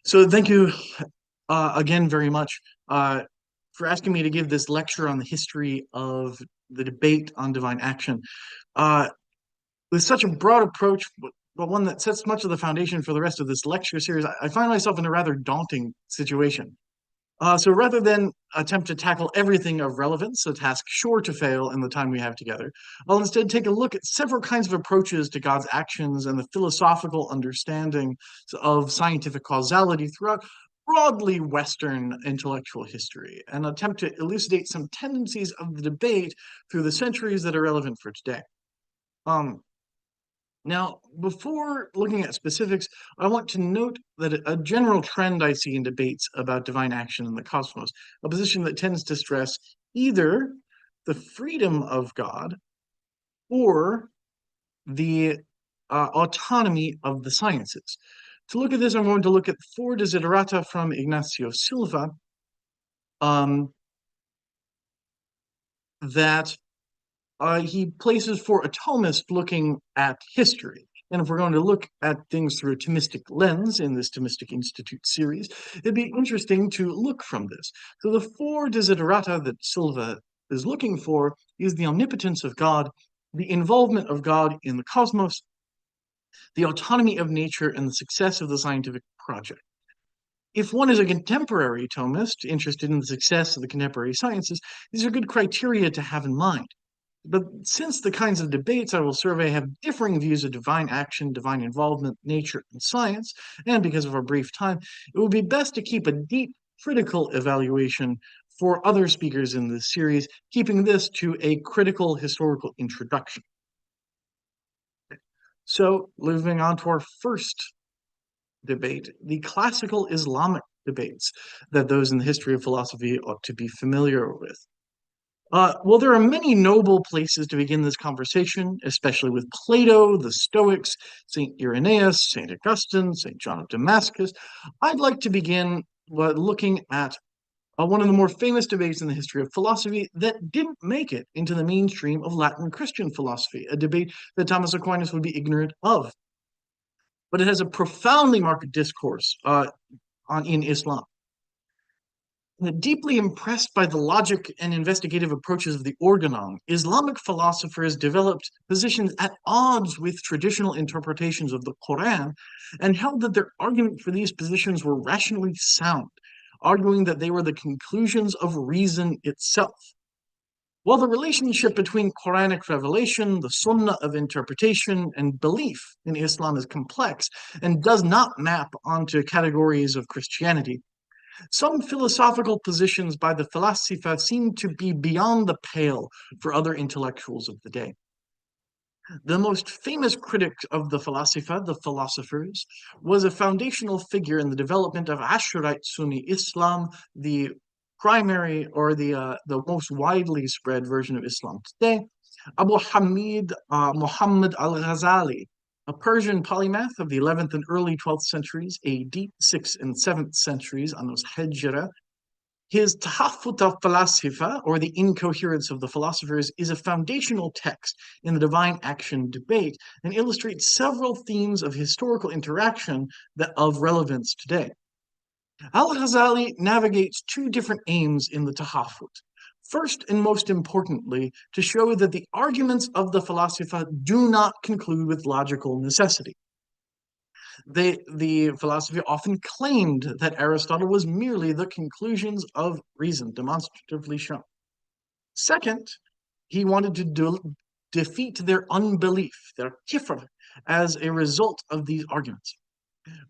So thank you again very much for asking me to give this lecture on the history of the debate on divine action. Uh, with such a broad approach, but one that sets much of the foundation for the rest of this lecture series, I find myself in a rather daunting situation. So rather than attempt to tackle everything of relevance, a task sure to fail in the time we have together, I'll instead take a look at several kinds of approaches to God's actions and the philosophical understanding of scientific causality throughout broadly Western intellectual history, and attempt to elucidate some tendencies of the debate through the centuries that are relevant for today. Um, Now, before looking at specifics, I want to note that a general trend I see in debates about divine action in the cosmos, a position that tends to stress either the freedom of God or the autonomy of the sciences. To look at this, I'm going to look at four desiderata from Ignacio Silva um, that he places for a Thomist looking at history. And if we're going to look at things through a Thomistic lens in this Thomistic Institute series, it'd be interesting to look from this. So the four desiderata that Silva is looking for is the omnipotence of God, the involvement of God in the cosmos, the autonomy of nature, and the success of the scientific project. If one is a contemporary Thomist interested in the success of the contemporary sciences, these are good criteria to have in mind. But since the kinds of debates I will survey have differing views of divine action, divine involvement, nature, and science, and because of our brief time, it would be best to keep a deep critical evaluation for other speakers in this series, keeping this to a critical historical introduction. So, moving on to our first debate, the classical Islamic debates that those in the history of philosophy ought to be familiar with. Well, there are many noble places to begin this conversation, especially with Plato, the Stoics, St. Irenaeus, St. Augustine, St. John of Damascus. I'd like to begin looking at one of the more famous debates in the history of philosophy that didn't make it into the mainstream of Latin Christian philosophy, a debate that Thomas Aquinas would be ignorant of. But it has a profoundly marked discourse in Islam. Deeply impressed by the logic and investigative approaches of the organon, Islamic philosophers developed positions at odds with traditional interpretations of the Quran and held that their argument for these positions were rationally sound, arguing that they were the conclusions of reason itself. While the relationship between Quranic revelation, the Sunnah of interpretation, and belief in Islam is complex and does not map onto categories of Christianity, some philosophical positions by the Falasifa seem to be beyond the pale for other intellectuals of the day. The most famous critic of the Falasifa, the philosophers, was a foundational figure in the development of Ashurite Sunni Islam, the primary or the most widely spread version of Islam today. Abu Hamid Muhammad al-Ghazali, a Persian polymath of the 11th and early 12th centuries AD, 6th and 7th centuries Annos Hijra. His Tahaffut al-Falasifa, or the Incoherence of the Philosophers, is a foundational text in the divine action debate and illustrates several themes of historical interaction of relevance today. Al-Ghazali navigates two different aims in the Tahaffut. First and most importantly, to show that the arguments of the Falasifa do not conclude with logical necessity. The philosophy often claimed that Aristotle was merely the conclusions of reason, demonstratively shown. Second, he wanted to defeat their unbelief, their kifr, as a result of these arguments.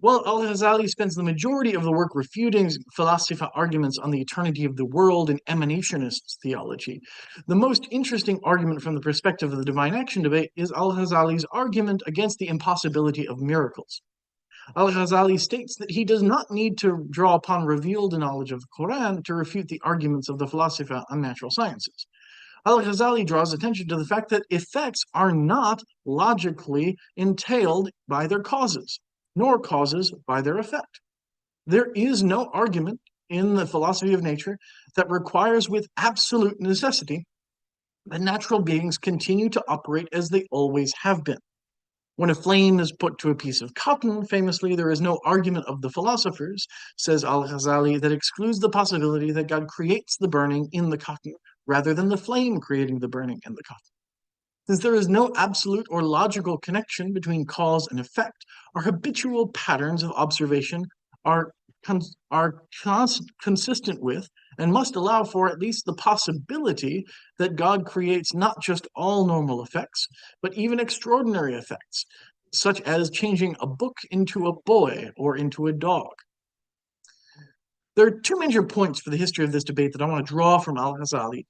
Well, al-Ghazali spends the majority of the work refuting philosophical arguments on the eternity of the world and emanationist theology. The most interesting argument from the perspective of the divine action debate is al-Ghazali's argument against the impossibility of miracles. Al-Ghazali states that he does not need to draw upon revealed knowledge of the Quran to refute the arguments of the philosophy on natural sciences. Al-Ghazali draws attention to the fact that effects are not logically entailed by their causes, nor causes by their effect. There is no argument in the philosophy of nature that requires with absolute necessity that natural beings continue to operate as they always have been. When a flame is put to a piece of cotton, famously, there is no argument of the philosophers, says al-Ghazali, that excludes the possibility that God creates the burning in the cotton rather than the flame creating the burning in the cotton. Since there is no absolute or logical connection between cause and effect, our habitual patterns of observation are, consistent with and must allow for at least the possibility that God creates not just all normal effects, but even extraordinary effects, such as changing a book into a boy or into a dog. There are two major points for the history of this debate that I want to draw from al-Ghazali.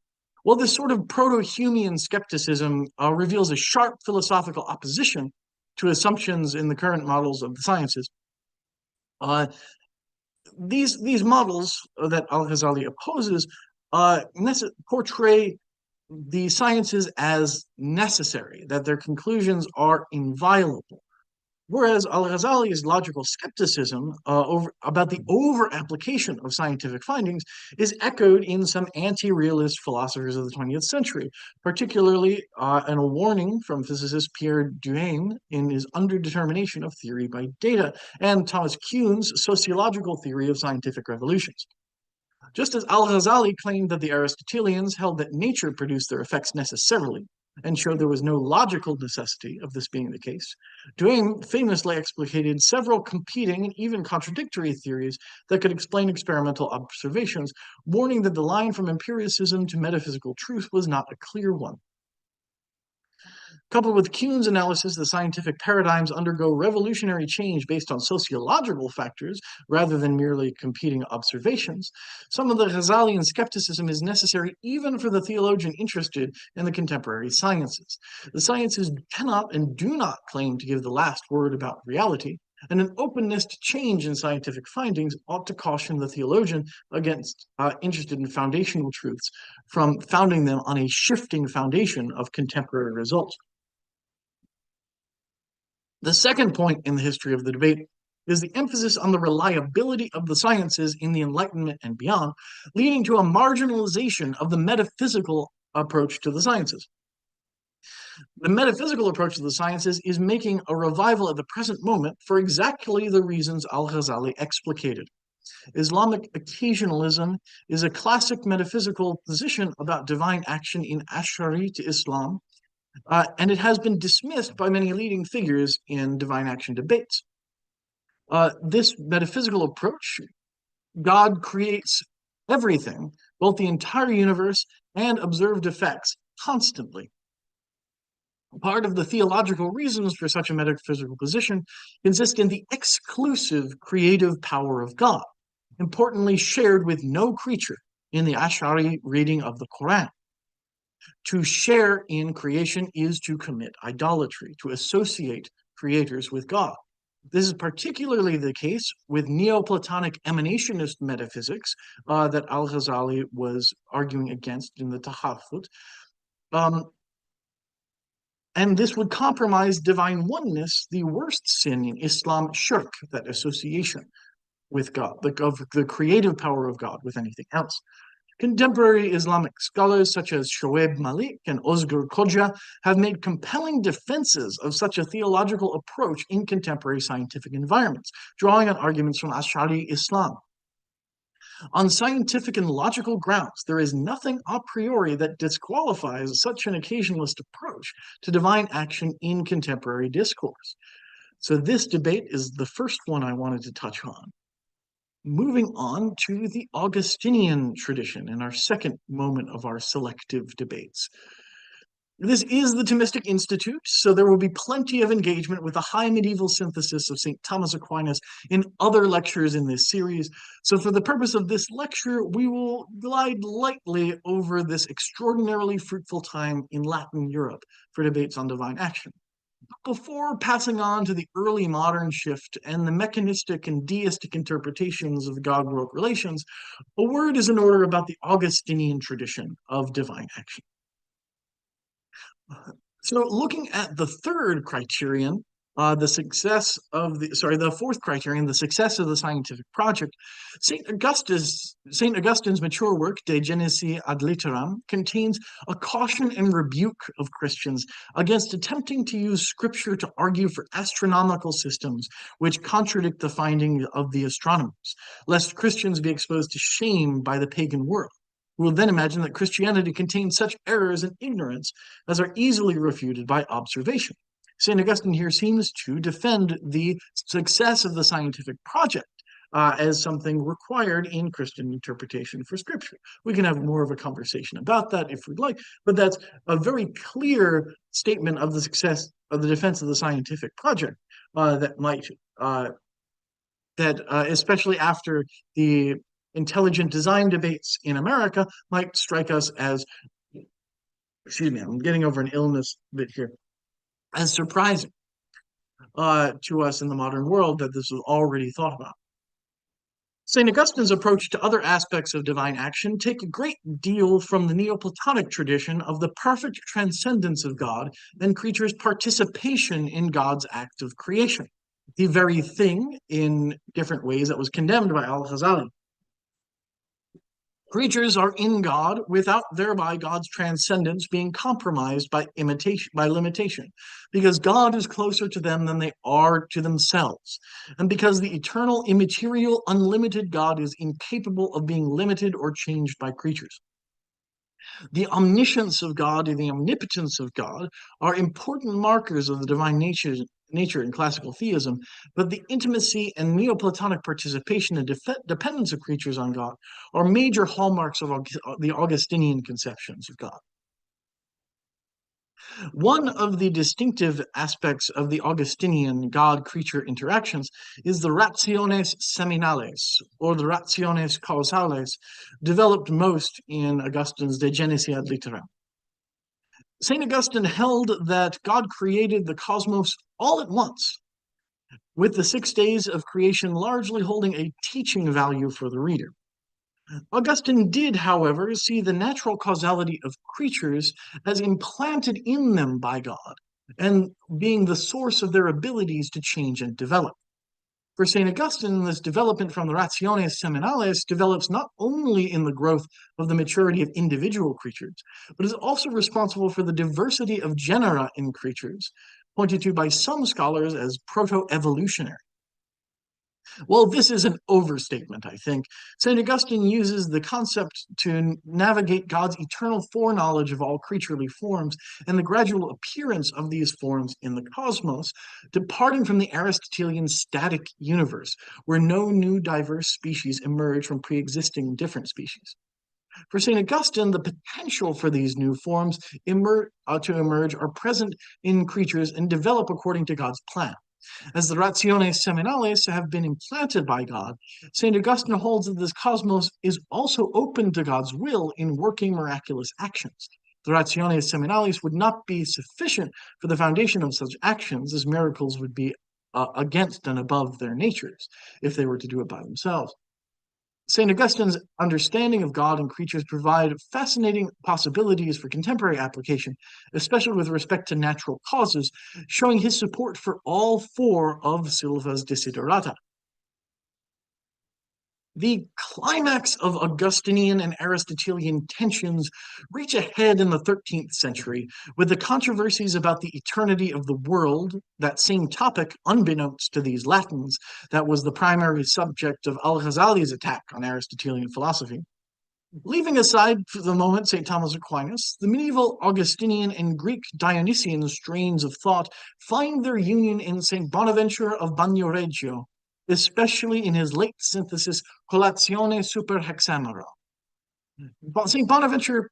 Well, this sort of proto-Humean skepticism reveals a sharp philosophical opposition to assumptions in the current models of the sciences. These models that al-Ghazali opposes portray the sciences as necessary, that their conclusions are inviolable. Whereas al-Ghazali's logical skepticism about the over-application of scientific findings is echoed in some anti-realist philosophers of the 20th century, particularly in a warning from physicist Pierre Duhem in his Underdetermination of Theory by Data, and Thomas Kuhn's sociological theory of scientific revolutions. Just as al-Ghazali claimed that the Aristotelians held that nature produced their effects necessarily, and showed there was no logical necessity of this being the case, Duhem famously explicated several competing and even contradictory theories that could explain experimental observations, warning that the line from empiricism to metaphysical truth was not a clear one. Coupled with Kuhn's analysis, the scientific paradigms undergo revolutionary change based on sociological factors rather than merely competing observations. Some of the Ghazalian skepticism is necessary even for the theologian interested in the contemporary sciences. The sciences cannot and do not claim to give the last word about reality, and an openness to change in scientific findings ought to caution the theologian against interested in foundational truths from founding them on a shifting foundation of contemporary results. The second point in the history of the debate is the emphasis on the reliability of the sciences in the Enlightenment and beyond, leading to a marginalization of the metaphysical approach to the sciences. The metaphysical approach to the sciences is making a revival at the present moment for exactly the reasons al-Ghazali explicated. Islamic occasionalism is a classic metaphysical position about divine action in Ash'ari to Islam, and it has been dismissed by many leading figures in divine action debates. This metaphysical approach, God creates everything, both the entire universe and observed effects, constantly. Part of the theological reasons for such a metaphysical position consist in the exclusive creative power of God, importantly shared with no creature in the Ash'ari reading of the Quran. To share in creation is to commit idolatry, to associate creators with God. This is particularly the case with Neoplatonic emanationist metaphysics that al-Ghazali was arguing against in the Tahafut. And this would compromise divine oneness, the worst sin in Islam, shirk, that association with God, the creative power of God with anything else. Contemporary Islamic scholars such as Shoaib Malik and Ozgur Koja have made compelling defenses of such a theological approach in contemporary scientific environments, drawing on arguments from Ash'ari Islam. On scientific and logical grounds, there is nothing a priori that disqualifies such an occasionalist approach to divine action in contemporary discourse. So this debate is the first one I wanted to touch on. Moving on to the Augustinian tradition in our second moment of our selective debates. This is the Thomistic Institute, so there will be plenty of engagement with the high medieval synthesis of St. Thomas Aquinas in other lectures in this series. So for the purpose of this lecture, we will glide lightly over this extraordinarily fruitful time in Latin Europe for debates on divine action. Before passing on to the early modern shift and the mechanistic and deistic interpretations of God-world relations, a word is in order about the Augustinian tradition of divine action. So looking at the third criterion, The fourth criterion, the success of the scientific project. Saint Augustine's mature work, De Genesi ad Litteram, contains a caution and rebuke of Christians against attempting to use scripture to argue for astronomical systems which contradict the findings of the astronomers, lest Christians be exposed to shame by the pagan world, who will then imagine that Christianity contains such errors and ignorance as are easily refuted by observation. St. Augustine here seems to defend the success of the scientific project as something required in Christian interpretation for Scripture. We can have more of a conversation about that if we'd like, but that's a very clear statement of the success of the defense of the scientific project especially after the intelligent design debates in America, might strike us as, excuse me, I'm getting over an illness bit here, as surprising to us in the modern world that this was already thought about. St. Augustine's approach to other aspects of divine action take a great deal from the Neoplatonic tradition of the perfect transcendence of God and creatures' participation in God's act of creation, the very thing in different ways that was condemned by al-Ghazali. Creatures are in God without thereby God's transcendence being compromised by limitation, because God is closer to them than they are to themselves, and because the eternal, immaterial, unlimited God is incapable of being limited or changed by creatures. The omniscience of God and the omnipotence of God are important markers of the divine nature in classical theism, but the intimacy and Neoplatonic participation and dependence of creatures on God are major hallmarks of the Augustinian conceptions of God. One of the distinctive aspects of the Augustinian God-creature interactions is the rationes seminales, or the rationes causales, developed most in Augustine's De Genesi ad Litteram. St. Augustine held that God created the cosmos all at once, with the 6 days of creation largely holding a teaching value for the reader. Augustine did, however, see the natural causality of creatures as implanted in them by God and being the source of their abilities to change and develop. For St. Augustine, this development from the rationes seminales develops not only in the growth of the maturity of individual creatures, but is also responsible for the diversity of genera in creatures, pointed to by some scholars as proto-evolutionary. Well, this is an overstatement, I think. St. Augustine uses the concept to navigate God's eternal foreknowledge of all creaturely forms and the gradual appearance of these forms in the cosmos, departing from the Aristotelian static universe, where no new diverse species emerge from pre-existing different species. For St. Augustine, the potential for these new forms to emerge are present in creatures and develop according to God's plan. As the rationes seminales have been implanted by God, St. Augustine holds that this cosmos is also open to God's will in working miraculous actions. The rationes seminales would not be sufficient for the foundation of such actions, as miracles would be against and above their natures if they were to do it by themselves. St. Augustine's understanding of God and creatures provide fascinating possibilities for contemporary application, especially with respect to natural causes, showing his support for all 4 of Silva's desiderata. The climax of Augustinian and Aristotelian tensions reach a head in the 13th century with the controversies about the eternity of the world, that same topic, unbeknownst to these Latins, that was the primary subject of al-Ghazali's attack on Aristotelian philosophy. Leaving aside for the moment St. Thomas Aquinas, the medieval Augustinian and Greek Dionysian strains of thought find their union in St. Bonaventure of Bagnoregio, especially in his late synthesis Colazione super Hexamera. St. Bonaventure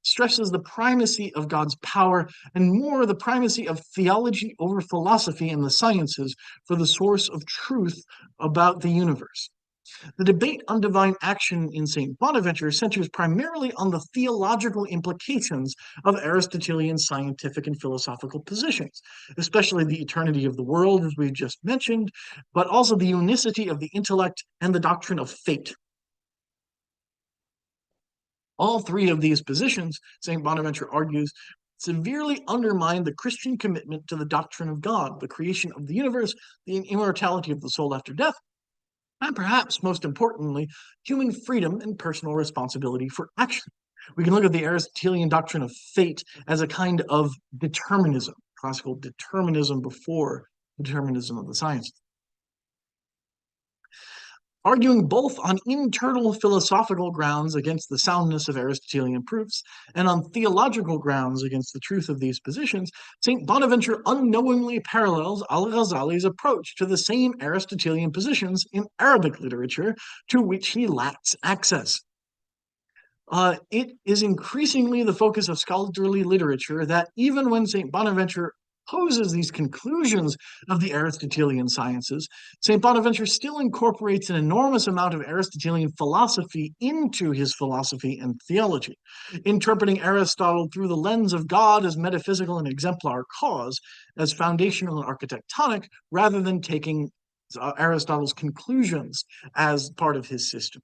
stresses the primacy of God's power and more the primacy of theology over philosophy and the sciences for the source of truth about the universe. The debate on divine action in St. Bonaventure centers primarily on the theological implications of Aristotelian scientific and philosophical positions, especially the eternity of the world, as we just mentioned, but also the unicity of the intellect and the doctrine of fate. All 3 of these positions, St. Bonaventure argues, severely undermined the Christian commitment to the doctrine of God, the creation of the universe, the immortality of the soul after death, and perhaps most importantly, human freedom and personal responsibility for action. We can look at the Aristotelian doctrine of fate as a kind of determinism, classical determinism before determinism of the sciences. Arguing both on internal philosophical grounds against the soundness of Aristotelian proofs and on theological grounds against the truth of these positions, St. Bonaventure unknowingly parallels al-Ghazali's approach to the same Aristotelian positions in Arabic literature to which he lacks access. It is increasingly the focus of scholarly literature that even when St. Bonaventure poses these conclusions of the Aristotelian sciences, St. Bonaventure still incorporates an enormous amount of Aristotelian philosophy into his philosophy and theology, interpreting Aristotle through the lens of God as metaphysical and exemplar cause, as foundational and architectonic, rather than taking Aristotle's conclusions as part of his system.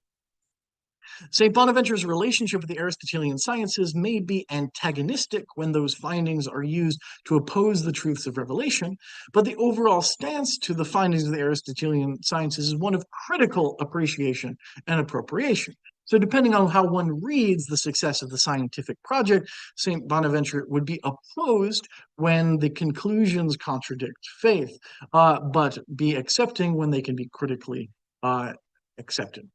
St. Bonaventure's relationship with the Aristotelian sciences may be antagonistic when those findings are used to oppose the truths of revelation, but the overall stance to the findings of the Aristotelian sciences is one of critical appreciation and appropriation. So depending on how one reads the success of the scientific project, St. Bonaventure would be opposed when the conclusions contradict faith, but be accepting when they can be critically accepted.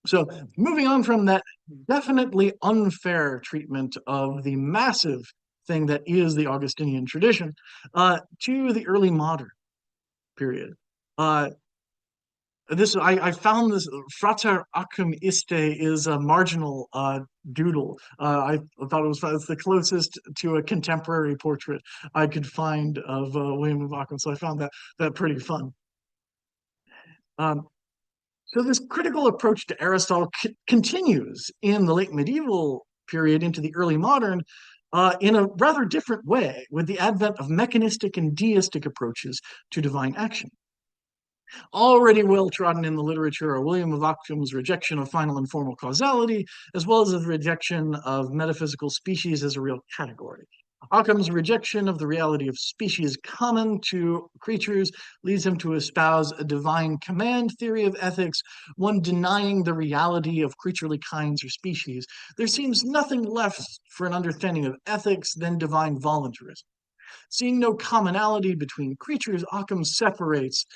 So moving on from that definitely unfair treatment of the massive thing that is the Augustinian tradition to the early modern period. I found this Frater Acum Iste is a marginal doodle. I thought it was the closest to a contemporary portrait I could find of William of Ockham, so I found that pretty fun. So this critical approach to Aristotle continues in the late medieval period into the early modern in a rather different way with the advent of mechanistic and deistic approaches to divine action. Already well trodden in the literature are William of Ockham's rejection of final and formal causality, as well as the rejection of metaphysical species as a real category. Ockham's rejection of the reality of species common to creatures leads him to espouse a divine command theory of ethics, one denying the reality of creaturely kinds or species. There seems nothing left for an understanding of ethics than divine voluntarism. Seeing no commonality between creatures, Occam separates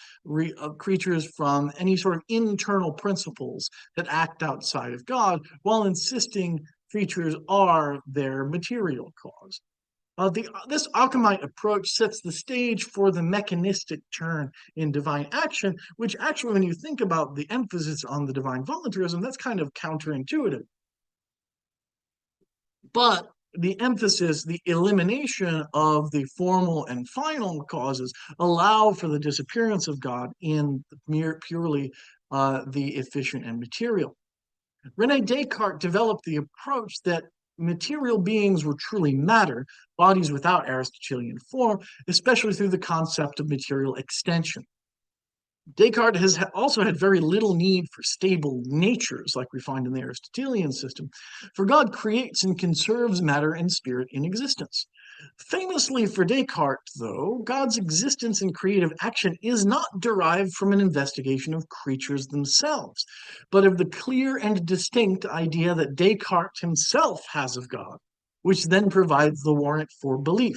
creatures from any sort of internal principles that act outside of God, while insisting creatures are their material cause. This Ockhamite approach sets the stage for the mechanistic turn in divine action, which actually, when you think about the emphasis on the divine voluntarism, that's kind of counterintuitive. But the emphasis, the elimination of the formal and final causes allow for the disappearance of God in purely the efficient and material. René Descartes developed the approach that material beings were truly matter, bodies without Aristotelian form, especially through the concept of material extension. Descartes has also had very little need for stable natures like we find in the Aristotelian system, for God creates and conserves matter and spirit in existence. Famously for Descartes, though, God's existence in creative action is not derived from an investigation of creatures themselves, but of the clear and distinct idea that Descartes himself has of God, which then provides the warrant for belief.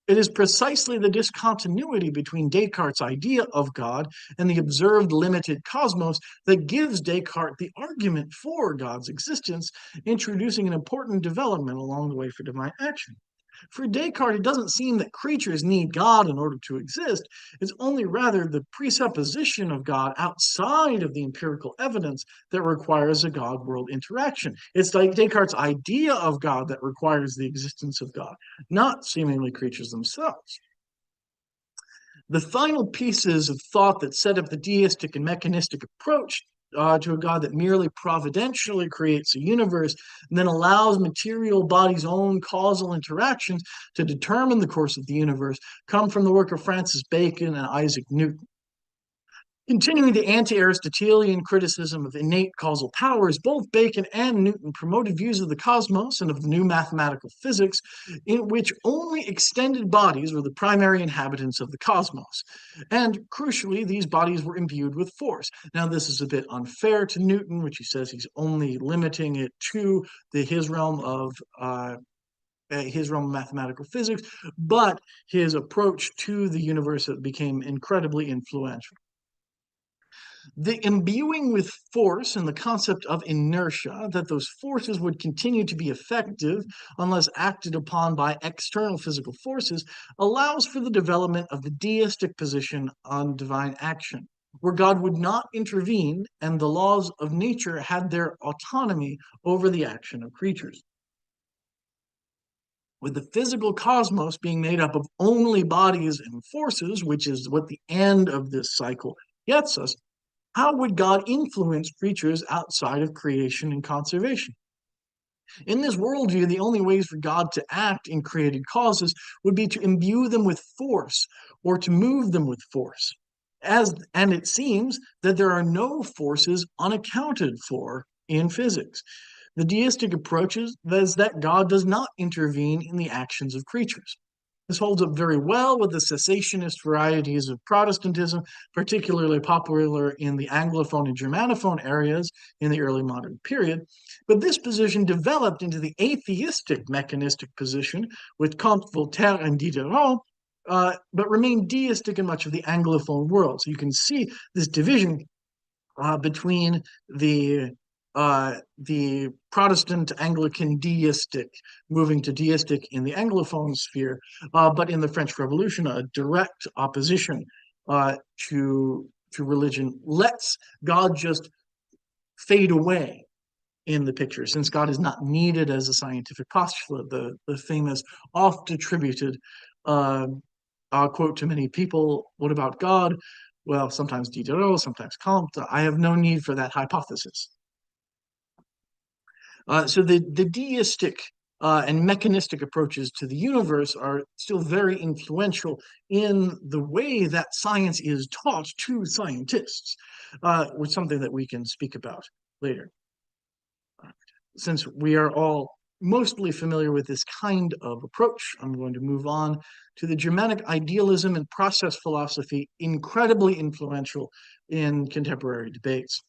It is precisely the discontinuity between Descartes' idea of God and the observed limited cosmos that gives Descartes the argument for God's existence, introducing an important development along the way for divine action. For Descartes, it doesn't seem that creatures need God in order to exist. It's only rather the presupposition of God outside of the empirical evidence that requires a God-world interaction. It's like Descartes' idea of God that requires the existence of God, not seemingly creatures themselves. The final pieces of thought that set up the deistic and mechanistic approach to a God that merely providentially creates a universe and then allows material bodies' own causal interactions to determine the course of the universe come from the work of Francis Bacon and Isaac Newton. Continuing the anti-Aristotelian criticism of innate causal powers, both Bacon and Newton promoted views of the cosmos and of the new mathematical physics in which only extended bodies were the primary inhabitants of the cosmos. And crucially, these bodies were imbued with force. Now, this is a bit unfair to Newton, which he says he's only limiting it to his realm of mathematical physics, but his approach to the universe became incredibly influential. The imbuing with force and the concept of inertia, that those forces would continue to be effective unless acted upon by external physical forces, allows for the development of the deistic position on divine action, where God would not intervene and the laws of nature had their autonomy over the action of creatures. With the physical cosmos being made up of only bodies and forces, which is what the end of this cycle gets us, how would God influence creatures outside of creation and conservation? In this worldview, the only ways for God to act in created causes would be to imbue them with force or to move them with force. And it seems that there are no forces unaccounted for in physics. The deistic approach is that God does not intervene in the actions of creatures. This holds up very well with the cessationist varieties of Protestantism, particularly popular in the Anglophone and Germanophone areas in the early modern period. But this position developed into the atheistic mechanistic position with Comte, Voltaire, and Diderot, but remained deistic in much of the Anglophone world. So you can see this division between the Protestant Anglican deistic, moving to deistic in the Anglophone sphere, but in the French Revolution, a direct opposition to religion lets God just fade away in the picture, since God is not needed as a scientific postulate. The famous, oft attributed quote to many people, "What about God?" Well, sometimes Diderot, sometimes Comte. I have no need for that hypothesis. So the deistic and mechanistic approaches to the universe are still very influential in the way that science is taught to scientists, which is something that we can speak about later. Since we are all mostly familiar with this kind of approach, I'm going to move on to the Germanic idealism and process philosophy, incredibly influential in contemporary debates.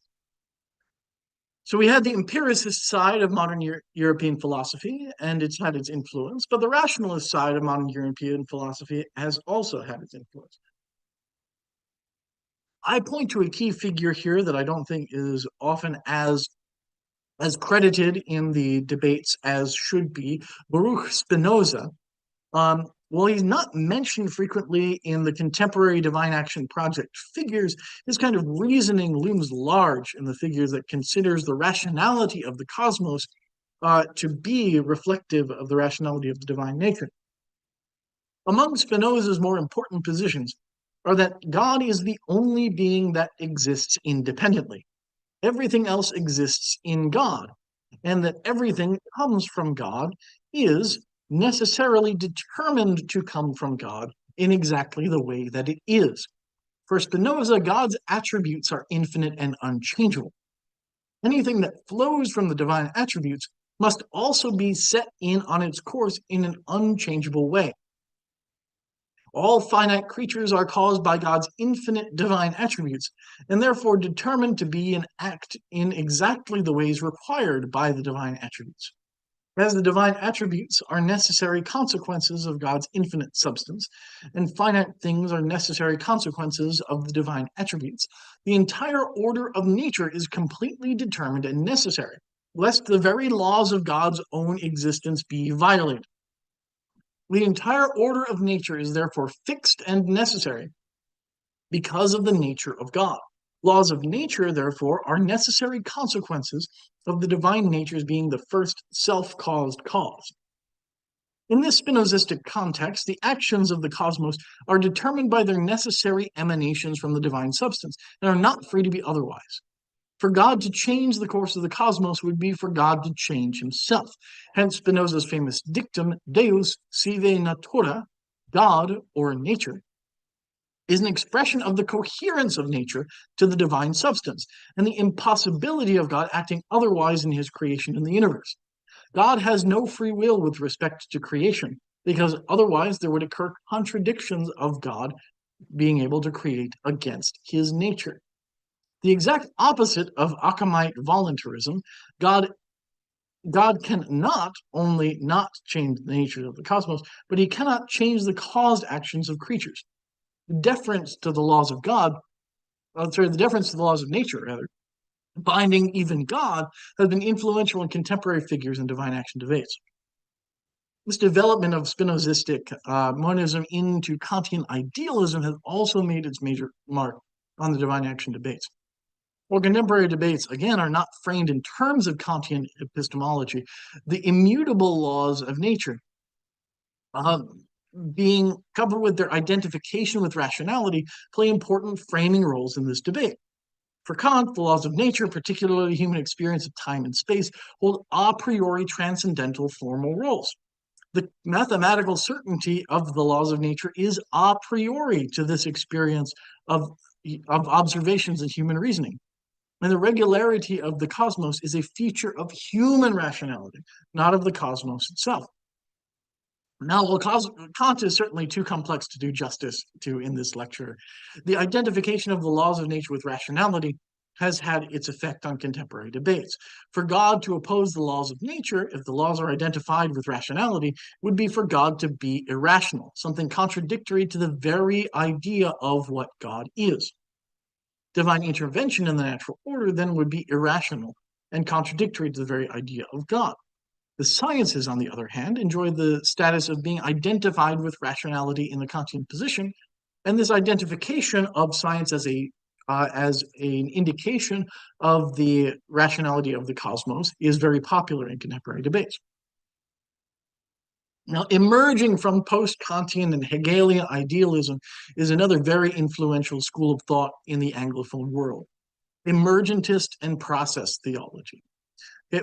So we had the empiricist side of modern European philosophy, and it's had its influence, but the rationalist side of modern European philosophy has also had its influence. I point to a key figure here that I don't think is often as credited in the debates as should be, Baruch Spinoza. While he's not mentioned frequently in the contemporary divine action project figures, his kind of reasoning looms large in the figures that considers the rationality of the cosmos to be reflective of the rationality of the divine nature. Among Spinoza's more important positions are that God is the only being that exists independently. Everything else exists in God, and that everything that comes from God is necessarily determined to come from God in exactly the way that it is. For Spinoza, God's attributes are infinite and unchangeable. Anything that flows from the divine attributes must also be set in on its course in an unchangeable way. All finite creatures are caused by God's infinite divine attributes, and therefore determined to be and act in exactly the ways required by the divine attributes. As the divine attributes are necessary consequences of God's infinite substance, and finite things are necessary consequences of the divine attributes, the entire order of nature is completely determined and necessary, lest the very laws of God's own existence be violated. The entire order of nature is therefore fixed and necessary because of the nature of God. Laws of nature, therefore, are necessary consequences of the divine natures being the first self-caused cause. In this Spinozistic context, the actions of the cosmos are determined by their necessary emanations from the divine substance and are not free to be otherwise. For God to change the course of the cosmos would be for God to change himself. Hence Spinoza's famous dictum, Deus sive natura, God or nature is an expression of the coherence of nature to the divine substance and the impossibility of God acting otherwise in his creation in the universe. God has no free will with respect to creation, because otherwise there would occur contradictions of God being able to create against his nature. The exact opposite of Achaemite voluntarism, God can not only not change the nature of the cosmos, but he cannot change the caused actions of creatures. The deference to the laws of God, the deference to the laws of nature, rather, binding even God, has been influential in contemporary figures in divine action debates. This development of Spinozistic monism into Kantian idealism has also made its major mark on the divine action debates. While contemporary debates, again, are not framed in terms of Kantian epistemology, the immutable laws of nature, being coupled with their identification with rationality, play important framing roles in this debate. For Kant, the laws of nature, particularly human experience of time and space, hold a priori transcendental formal roles. The mathematical certainty of the laws of nature is a priori to this experience of observations in human reasoning. And the regularity of the cosmos is a feature of human rationality, not of the cosmos itself. Now, while Kant is certainly too complex to do justice to in this lecture, the identification of the laws of nature with rationality has had its effect on contemporary debates. For God to oppose the laws of nature, if the laws are identified with rationality, would be for God to be irrational, something contradictory to the very idea of what God is. Divine intervention in the natural order then would be irrational and contradictory to the very idea of God. The sciences, on the other hand, enjoy the status of being identified with rationality in the Kantian position, and this identification of science as an indication of the rationality of the cosmos is very popular in contemporary debates. Now, emerging from post-Kantian and Hegelian idealism is another very influential school of thought in the Anglophone world, Emergentist and Process Theology.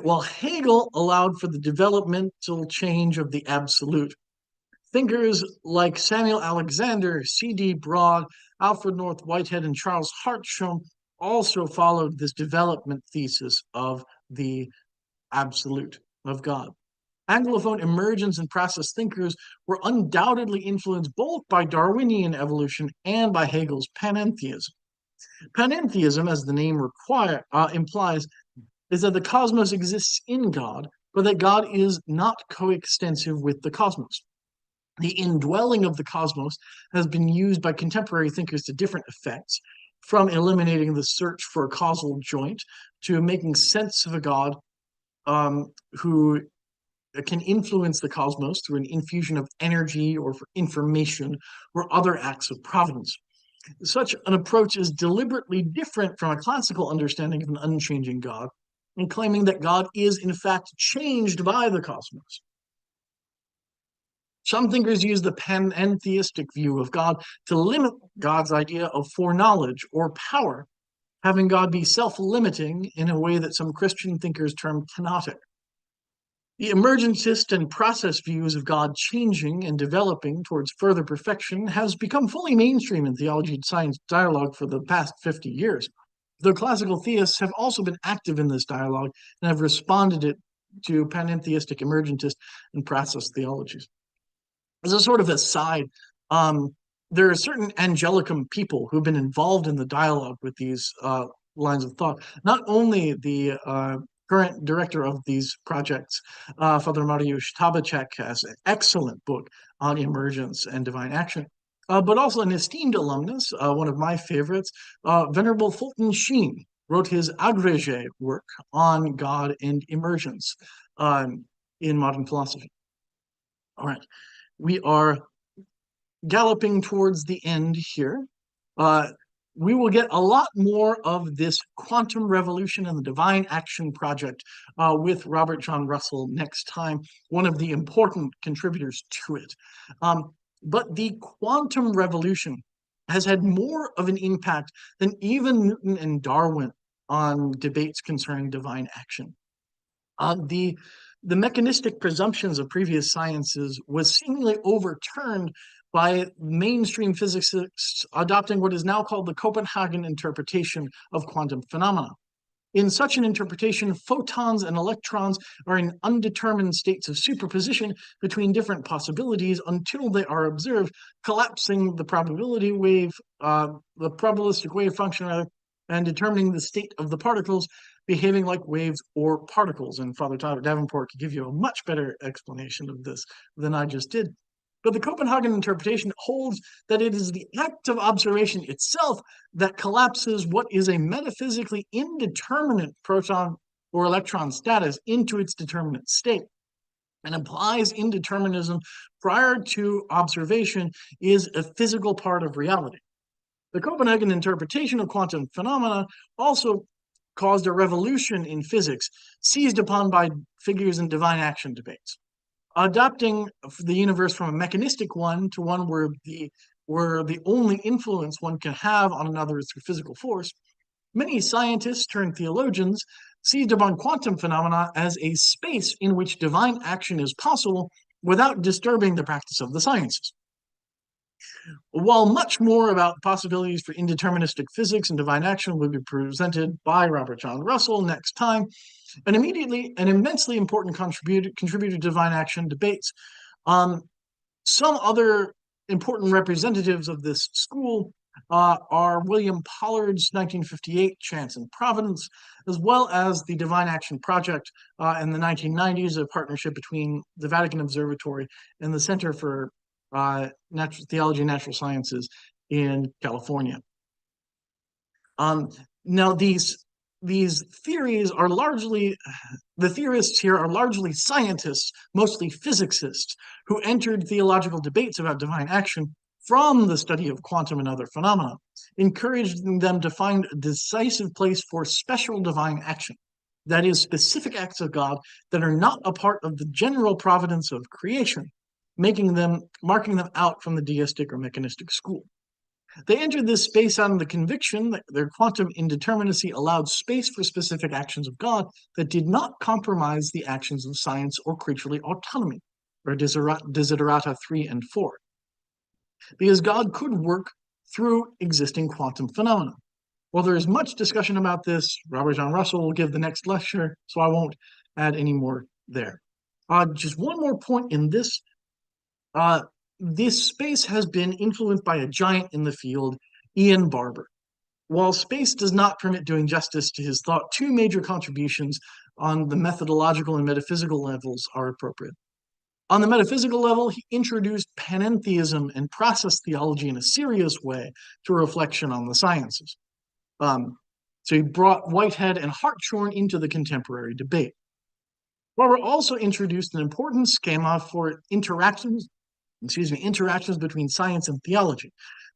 While Hegel allowed for the developmental change of the absolute, thinkers like Samuel Alexander, C.D. Broad, Alfred North Whitehead, and Charles Hartshorne also followed this development thesis of the absolute of God. Anglophone emergence and process thinkers were undoubtedly influenced both by Darwinian evolution and by Hegel's panentheism. Panentheism, as the name implies, is that the cosmos exists in God, but that God is not coextensive with the cosmos. The indwelling of the cosmos has been used by contemporary thinkers to different effects, from eliminating the search for a causal joint to making sense of a God who can influence the cosmos through an infusion of energy or for information or other acts of providence. Such an approach is deliberately different from a classical understanding of an unchanging God, and claiming that God is in fact changed by the cosmos. Some thinkers use the panentheistic view of God to limit God's idea of foreknowledge or power, having God be self-limiting in a way that some Christian thinkers term kenotic. The emergentist and process views of God changing and developing towards further perfection has become fully mainstream in theology and science dialogue for the past 50 years. Though classical theists have also been active in this dialogue and have responded to panentheistic, emergentist, and process theologies. As a sort of aside, there are certain Angelicum people who've been involved in the dialogue with these lines of thought. Not only the current director of these projects, Father Mariusz Tabachek, has an excellent book on emergence and divine action, but also an esteemed alumnus, one of my favorites, Venerable Fulton Sheen, wrote his agrégé work on God and emergence in modern philosophy. All right, we are galloping towards the end here. We will get a lot more of this quantum revolution and the divine action project with Robert John Russell next time, one of the important contributors to it. But the quantum revolution has had more of an impact than even Newton and Darwin on debates concerning divine action. The mechanistic presumptions of previous sciences was seemingly overturned by mainstream physicists adopting what is now called the Copenhagen interpretation of quantum phenomena. In such an interpretation, photons and electrons are in undetermined states of superposition between different possibilities until they are observed, collapsing the probability wave, the probabilistic wave function, rather, and determining the state of the particles behaving like waves or particles. And Father Tyler Davenport could give you a much better explanation of this than I just did. But the Copenhagen interpretation holds that it is the act of observation itself that collapses what is a metaphysically indeterminate proton or electron status into its determinate state, and implies indeterminism prior to observation is a physical part of reality. The Copenhagen interpretation of quantum phenomena also caused a revolution in physics, seized upon by figures in divine action debates. Adopting the universe from a mechanistic one to one where the only influence one can have on another is through physical force, many scientists turned theologians seized upon quantum phenomena as a space in which divine action is possible without disturbing the practice of the sciences. While much more about possibilities for indeterministic physics and divine action will be presented by Robert John Russell next time, an immensely important contributor to divine action debates. Some other important representatives of this school are William Pollard's 1958 Chance and Providence, as well as the Divine Action Project in the 1990s, a partnership between the Vatican Observatory and the Center for Natural Theology and Natural Sciences in California. Now, these theories are largely, the theorists here are largely scientists, mostly physicists, who entered theological debates about divine action from the study of quantum and other phenomena, encouraging them to find a decisive place for special divine action, that is, specific acts of God that are not a part of the general providence of creation, marking them out from the deistic or mechanistic school. They entered this space on the conviction that their quantum indeterminacy allowed space for specific actions of God that did not compromise the actions of science or creaturely autonomy, or desiderata 3 and 4. Because God could work through existing quantum phenomena. While there is much discussion about this, Robert John Russell will give the next lecture, so I won't add any more there. Just one more point in this. This space has been influenced by a giant in the field, Ian Barbour. While space does not permit doing justice to his thought, two major contributions on the methodological and metaphysical levels are appropriate. On the metaphysical level, he introduced panentheism and process theology in a serious way to reflection on the sciences. So he brought Whitehead and Hartshorne into the contemporary debate. Barbour also introduced an important schema for interactions between science and theology,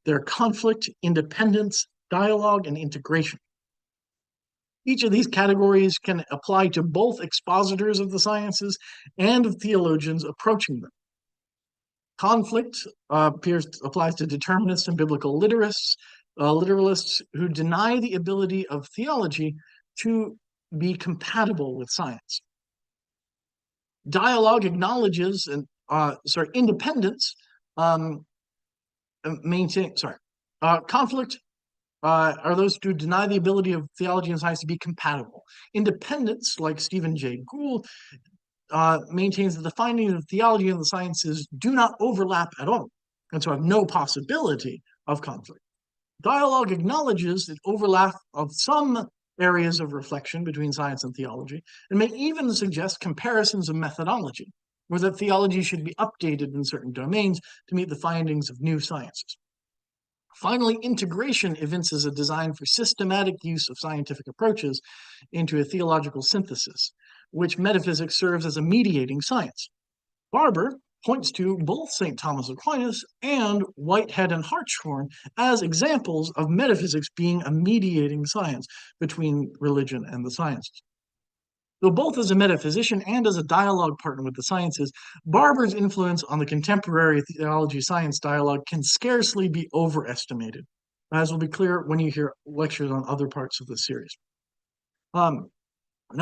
their conflict, independence, dialogue, and integration. Each of these categories can apply to both expositors of the sciences and of theologians approaching them. Conflict applies to determinists and biblical literalists who deny the ability of theology to be compatible with science. Dialogue acknowledges independence. Conflict are those who deny the ability of theology and science to be compatible. Independence, like Stephen Jay Gould, maintains that the findings of theology and the sciences do not overlap at all, and so have no possibility of conflict. Dialogue acknowledges the overlap of some areas of reflection between science and theology, and may even suggest comparisons of methodology, or that theology should be updated in certain domains to meet the findings of new sciences. Finally, integration evinces a design for systematic use of scientific approaches into a theological synthesis, which metaphysics serves as a mediating science. Barbour points to both St. Thomas Aquinas and Whitehead and Hartshorne as examples of metaphysics being a mediating science between religion and the sciences. Though both as a metaphysician and as a dialogue partner with the sciences, Barbour's influence on the contemporary theology-science dialogue can scarcely be overestimated, as will be clear when you hear lectures on other parts of the series. Now,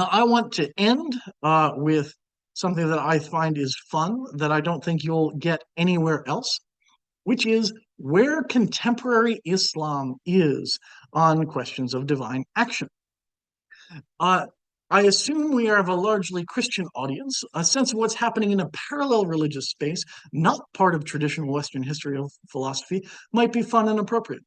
I want to end with something that I find is fun, that I don't think you'll get anywhere else. which is where contemporary Islam is on questions of divine action. Uh, I assume we are of a largely Christian audience. A sense of what's happening in a parallel religious space, not part of traditional Western history of philosophy, might be fun and appropriate.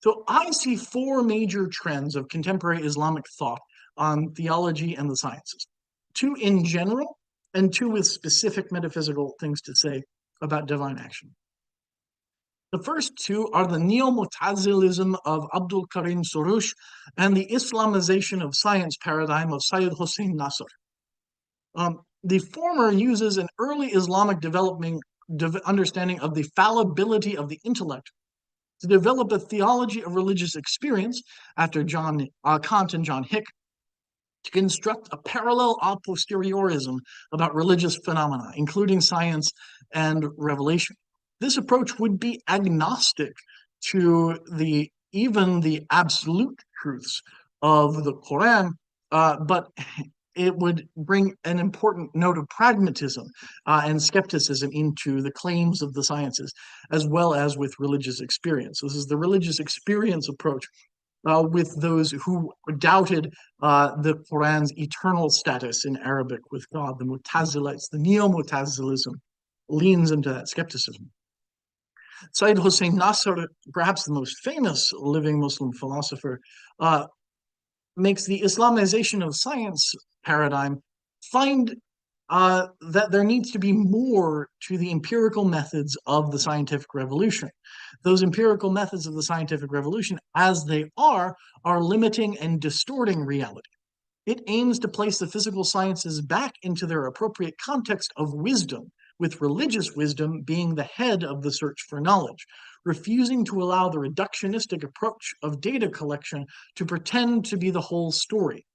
So I see four major trends of contemporary Islamic thought on theology and the sciences. Two in general, and two with specific metaphysical things to say about divine action. The first two are the neo-Mutazilism of Abdul Karim Soroush and the Islamization of science paradigm of Sayyid Hossein Nasr. The former uses an early Islamic understanding of the fallibility of the intellect to develop a theology of religious experience after Kant and John Hick, to construct a parallel a posteriorism about religious phenomena, including science and revelation. This approach would be agnostic to even the absolute truths of the Quran, but it would bring an important note of pragmatism and skepticism into the claims of the sciences, as well as with religious experience. This is the religious experience approach with those who doubted the Quran's eternal status in Arabic with God. The Mutazilites, the neo-Mutazilism, leans into that skepticism. Sayyid Hossein Nasr, perhaps the most famous living Muslim philosopher, makes the Islamization of science paradigm find that there needs to be more to the empirical methods of the scientific revolution. Those empirical methods of the scientific revolution, as they are limiting and distorting reality. It aims to place the physical sciences back into their appropriate context of wisdom, with religious wisdom being the head of the search for knowledge, refusing to allow the reductionistic approach of data collection to pretend to be the whole story.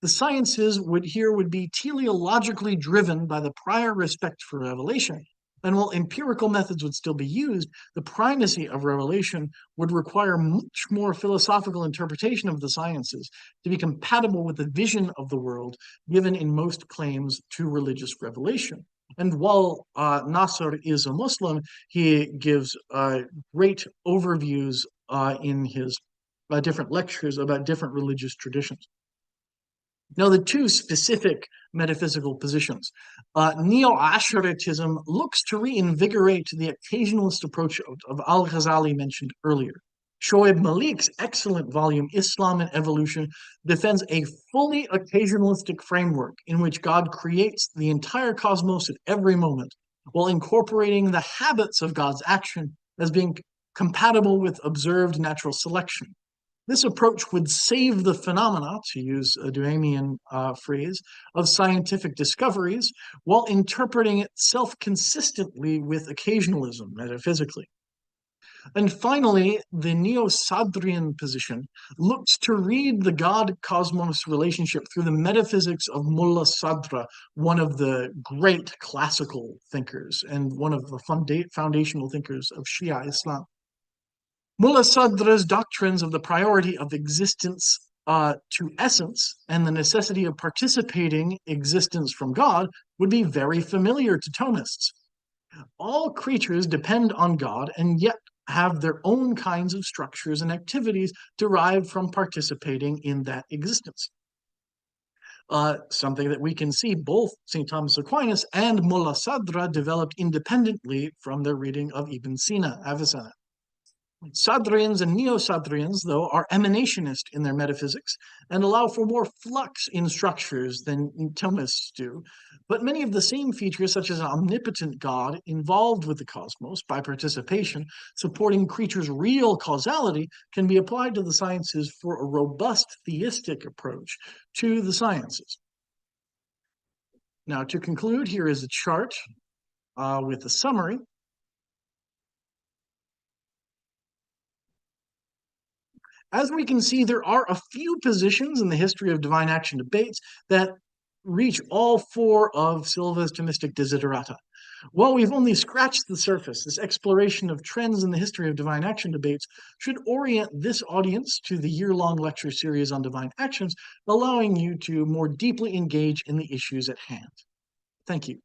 The sciences would be teleologically driven by the prior respect for revelation. And while empirical methods would still be used, the primacy of revelation would require much more philosophical interpretation of the sciences to be compatible with the vision of the world given in most claims to religious revelation. And while Nasr is a Muslim, he gives great overviews in his different lectures about different religious traditions. Now, the two specific metaphysical positions. Neo-Asharitism looks to reinvigorate the occasionalist approach of al-Ghazali mentioned earlier. Shoaib Malik's excellent volume, Islam and Evolution, defends a fully occasionalistic framework in which God creates the entire cosmos at every moment, while incorporating the habits of God's action as being compatible with observed natural selection. This approach would save the phenomena, to use a Duhamian phrase, of scientific discoveries while interpreting it self-consistently with occasionalism, metaphysically. And finally, the Neo-Sadrian position looks to read the God-cosmos relationship through the metaphysics of Mullah Sadra, one of the great classical thinkers and one of the foundational thinkers of Shia Islam. Mullah Sadra's doctrines of the priority of existence to essence and the necessity of participating existence from God would be very familiar to Thomists. All creatures depend on God and yet have their own kinds of structures and activities derived from participating in that existence. Something that we can see both St. Thomas Aquinas and Mullah Sadra developed independently from their reading of Ibn Sina, Avicenna. Sadrians and Neo-Sadrians, though, are emanationist in their metaphysics and allow for more flux in structures than Thomists do. But many of the same features, such as an omnipotent God involved with the cosmos by participation, supporting creatures' real causality, can be applied to the sciences for a robust theistic approach to the sciences. Now, to conclude, here is a chart with a summary. As we can see, there are a few positions in the history of divine action debates that reach all four of Silva's Thomistic desiderata. While we've only scratched the surface, this exploration of trends in the history of divine action debates should orient this audience to the year-long lecture series on divine actions, allowing you to more deeply engage in the issues at hand. Thank you.